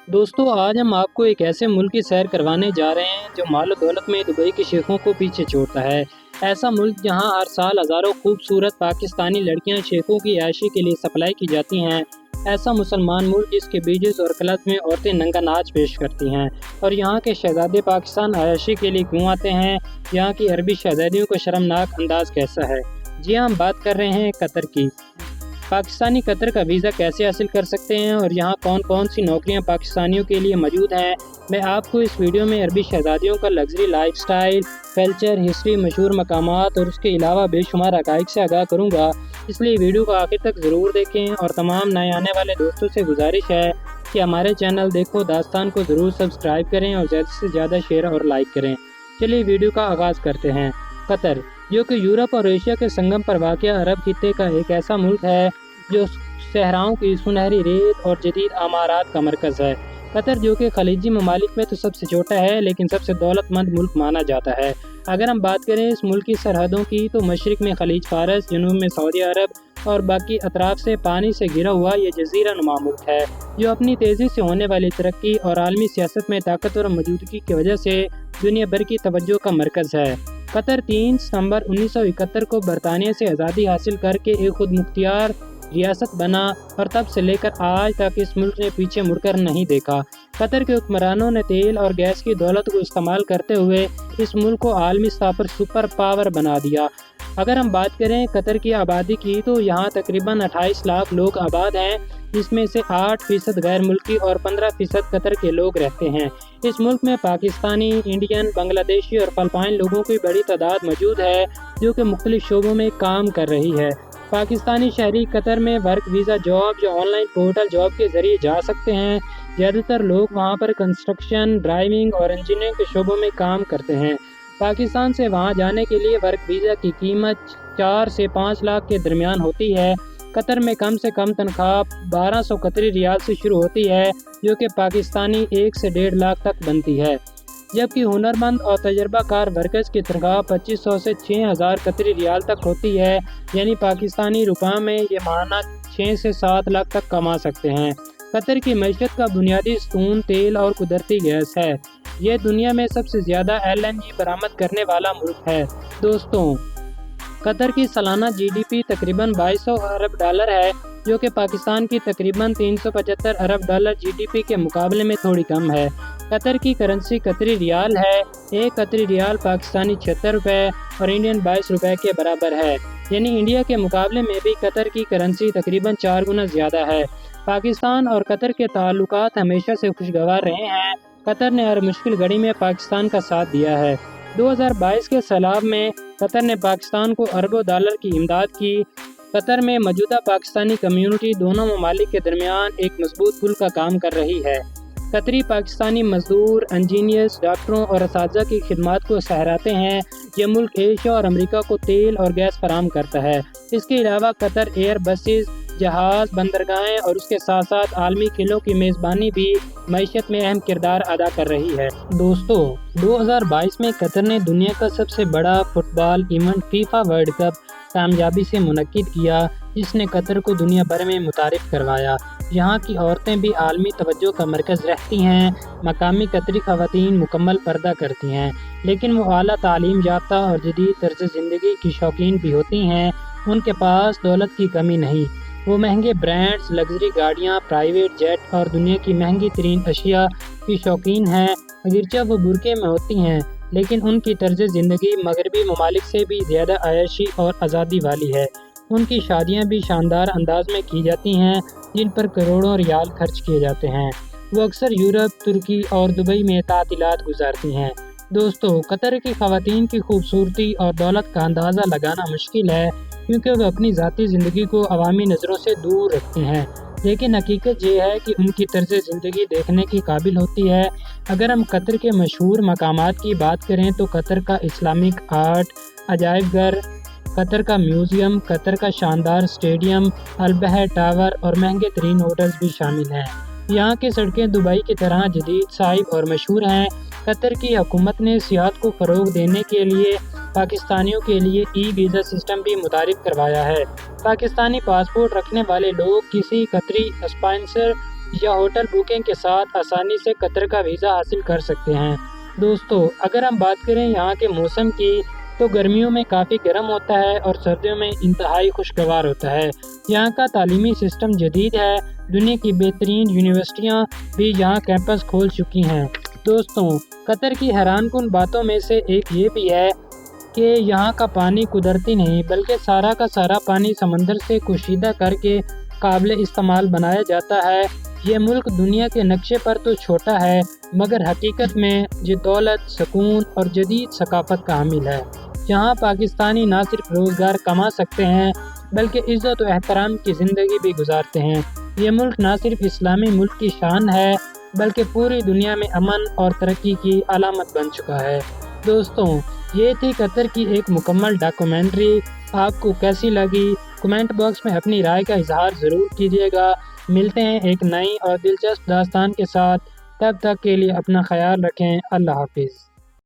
दोस्तों आज हम आपको एक ऐसे मुल्क की सैर करवाने जा रहे हैं जो मालो दौलत में दुबई के शेखों को पीछे छोड़ता है। ऐसा मुल्क जहां हर साल हज़ारों खूबसूरत पाकिस्तानी लड़कियां शेखों की आयशी के लिए सप्लाई की जाती हैं। ऐसा मुसलमान मुल्क जिसके बीचेस और क्लब में औरतें नंगा नाच पेश करती हैं और यहाँ के शहजादे पाकिस्तान आयशी के लिए क्यों आते हैं। यहाँ की अरबी शहजादियों का शर्मनाक अंदाज कैसा है। जी हाँ, हम बात कर रहे हैं कतर की। पाकिस्तानी कतर का वीज़ा कैसे हासिल कर सकते हैं और यहाँ कौन कौन सी नौकरियाँ पाकिस्तानियों के लिए मौजूद हैं, मैं आपको इस वीडियो में अरबी शहजादियों का लग्जरी लाइफस्टाइल, कल्चर, हिस्ट्री, मशहूर मकामात और उसके अलावा बेशुमार हक़ाइक़ से आगाह करूँगा। इसलिए वीडियो को आखिर तक ज़रूर देखें और तमाम नए आने वाले दोस्तों से गुजारिश है कि हमारे चैनल देखो दास्तान को ज़रूर सब्सक्राइब करें और ज़्यादा से ज़्यादा शेयर और लाइक करें। चलिए वीडियो का आगाज़ करते हैं। कतर, जो कि यूरोप और एशिया के संगम पर वाक़या अरब खित्ते का एक ऐसा मुल्क है जो सहराओं की सुनहरी रेत और जदीद अमारात का मरकज़ है। कतर, जो कि खलीजी ममालिक में तो सबसे छोटा है लेकिन सबसे दौलतमंद मुल्क माना जाता है। अगर हम बात करें इस मुल्क की सरहदों की तो मशरिक़ में खलीज फारस, जनूब में सऊदी अरब और बाकी अतराफ से पानी से घिरा हुआ ये जजीरा नुमा मुल्क है जो अपनी तेज़ी से होने वाली तरक्की और आलमी सियासत में ताकतवर मौजूदगी की वजह से दुनिया भर की तवज्जो का मरकज़ है। कतर 3 सितंबर 1971 को बरतानिया से आज़ादी हासिल करके एक खुद मुख्तियार रियासत बना और तब से लेकर आज तक इस मुल्क ने पीछे मुड़कर नहीं देखा। कतर के हुक्मरानों ने तेल और गैस की दौलत को इस्तेमाल करते हुए इस मुल्क को आलमी सतह पर सुपर पावर बना दिया। अगर हम बात करें कतर की आबादी की तो यहाँ तकरीबन 28 लाख लोग आबाद हैं, जिसमें से 8% गैर मुल्की और 15% कतर के लोग रहते हैं। इस मुल्क में पाकिस्तानी, इंडियन, बांग्लादेशी और फिलिपाइन लोगों की बड़ी तादाद मौजूद है जो कि मुख्तलिफ शोबों में काम कर रही है। पाकिस्तानी शहरी कतर में वर्क वीज़ा जॉब या ऑनलाइन पोर्टल जॉब के ज़रिए जा सकते हैं। ज़्यादातर लोग वहां पर कंस्ट्रक्शन, ड्राइविंग और इंजीनियरिंग के शोबों में काम करते हैं। पाकिस्तान से वहां जाने के लिए वर्क वीज़ा की कीमत 4 से 5 लाख के दरमियान होती है। कतर में कम से कम तनख्वाह 1200 कतरी रियाल से शुरू होती है जो कि पाकिस्तानी 1 से 1.5 लाख तक बनती है, जबकि हुनरमंद और तजर्बाकार वर्कर्स की तनख्वाह 2500 से 6000 कतरी रियाल तक होती है, यानी पाकिस्तानी रुपये में ये माहाना 6 से 7 लाख तक कमा सकते हैं। कतर की मईशत का बुनियादी स्तून तेल और कुदरती गैस है। यह दुनिया में सबसे ज़्यादा LNG बरामद करने वाला मुल्क है। दोस्तों, कतर की सालाना GDP तकरीबन 2200 अरब डॉलर है जो कि पाकिस्तान की तकरीबन 375 अरब डॉलर GDP के मुकाबले में थोड़ी कम है। कतर की करेंसी कतरी रियाल है। एक कतरी रियाल पाकिस्तानी 76 रुपये और इंडियन 22 रुपये के बराबर है, यानी इंडिया के मुकाबले में भी कतर की करेंसी तकरीबन 4 गुना ज़्यादा है। पाकिस्तान और कतर के ताल्लुकात हमेशा से खुशगवार रहे हैं। कतर ने हर मुश्किल घड़ी में पाकिस्तान का साथ दिया है। 2022 के सैलाब में कतर ने पाकिस्तान को अरबों डॉलर की इमदाद की। कतर में मौजूदा पाकिस्तानी कम्युनिटी दोनों ममालिक के दरमियान एक मजबूत पुल का काम कर रही है। कतरी पाकिस्तानी मजदूर, इंजीनियर्स, डॉक्टरों और असातिज़ा की खिदमत को सहराते हैं। यह मुल्क एशिया और अमेरिका को तेल और गैस फराहम करता है। इसके अलावा कतर एयर बसेस, जहाज, बंदरगाहें और उसके साथ साथ आलमी खेलों की मेज़बानी भी मईशत में अहम किरदार अदा कर रही है। दोस्तों, 2022 में कतर ने दुनिया का सबसे बड़ा football event FIFA world cup कामयाबी से मुनक्किद किया, जिसने कतर को दुनिया भर में मुतारिफ करवाया। यहाँ की औरतें भी आलमी तवज्जो का मरकज़ रहती हैं। मकामी कतरी ख़वातीन मुकम्मल पर्दा करती हैं, लेकिन वो आला तालीम याफ्ता और जदीद तर्ज़ ज़िंदगी की शौकीन भी होती हैं। उनके पास दौलत की कमी नहीं। वो महंगे ब्रांड्स, लग्जरी गाड़ियाँ, प्राइवेट जेट और दुनिया की महंगी तरीन अशिया की शौकीन हैं। अगरचे वो बुरके में होती हैं, लेकिन उनकी तर्ज़ ज़िंदगी मगरबी ममालिक से भी ज़्यादा आयशी और आज़ादी वाली है। उनकी शादियाँ भी शानदार अंदाज में की जाती हैं, जिन पर करोड़ों रियाल खर्च किए जाते हैं। वो अक्सर यूरोप, तुर्की और दुबई में तातीलात गुजारती हैं। दोस्तों, कतर की ख़वातीन की खूबसूरती और दौलत का अंदाज़ा लगाना मुश्किल है क्योंकि वह अपनी ज़ाती ज़िंदगी को अवामी नज़रों से दूर रखती हैं, लेकिन हकीकत ये है कि उनकी तर्ज़ ज़िंदगी देखने की काबिल होती है। अगर हम कतर के मशहूर मकामात की बात करें तो कतर का इस्लामिक आर्ट अजायब घर, कतर का म्यूज़ियम, कतर का शानदार स्टेडियम, अल-बहर टावर और महंगे तरीन होटल्स भी शामिल हैं। यहाँ की सड़कें दुबई की तरह जदीद, साइब और मशहूर हैं। कतर की हुकूमत ने सियाहत को फ़रोग देने के लिए पाकिस्तानियों के लिए वीज़ा सिस्टम भी मुतारिफ करवाया है। पाकिस्तानी पासपोर्ट रखने वाले लोग किसी कतरी स्पॉन्सर یا ہوٹل بکنگ کے ساتھ آسانی سے قطر کا ویزا حاصل کر سکتے ہیں۔ دوستو، اگر ہم بات کریں یہاں کے موسم کی تو گرمیوں میں کافی گرم ہوتا ہے اور سردیوں میں انتہائی خوشگوار ہوتا ہے۔ یہاں کا تعلیمی سسٹم جدید ہے، دنیا کی بہترین یونیورسٹیاں بھی یہاں کیمپس کھول چکی ہیں۔ دوستوں، قطر کی حیران کن باتوں میں سے ایک یہ بھی ہے کہ یہاں کا پانی قدرتی نہیں بلکہ سارا کا سارا پانی سمندر سے کشیدہ کر کے قابل استعمال بنایا جاتا ہے۔ یہ ملک دنیا کے نقشے پر تو چھوٹا ہے مگر حقیقت میں یہ دولت، سکون اور جدید ثقافت کا حامل ہے۔ یہاں پاکستانی نہ صرف روزگار کما سکتے ہیں بلکہ عزت و احترام کی زندگی بھی گزارتے ہیں۔ یہ ملک نہ صرف اسلامی ملک کی شان ہے بلکہ پوری دنیا میں امن اور ترقی کی علامت بن چکا ہے۔ دوستوں، یہ تھی قطر کی ایک مکمل ڈاکومنٹری۔ آپ کو کیسی لگی؟ کمنٹ باکس میں اپنی رائے کا اظہار ضرور کیجیے گا۔ ملتے ہیں ایک نئی اور دلچسپ داستان کے ساتھ، تب تک کے لیے اپنا خیال رکھیں۔ اللہ حافظ۔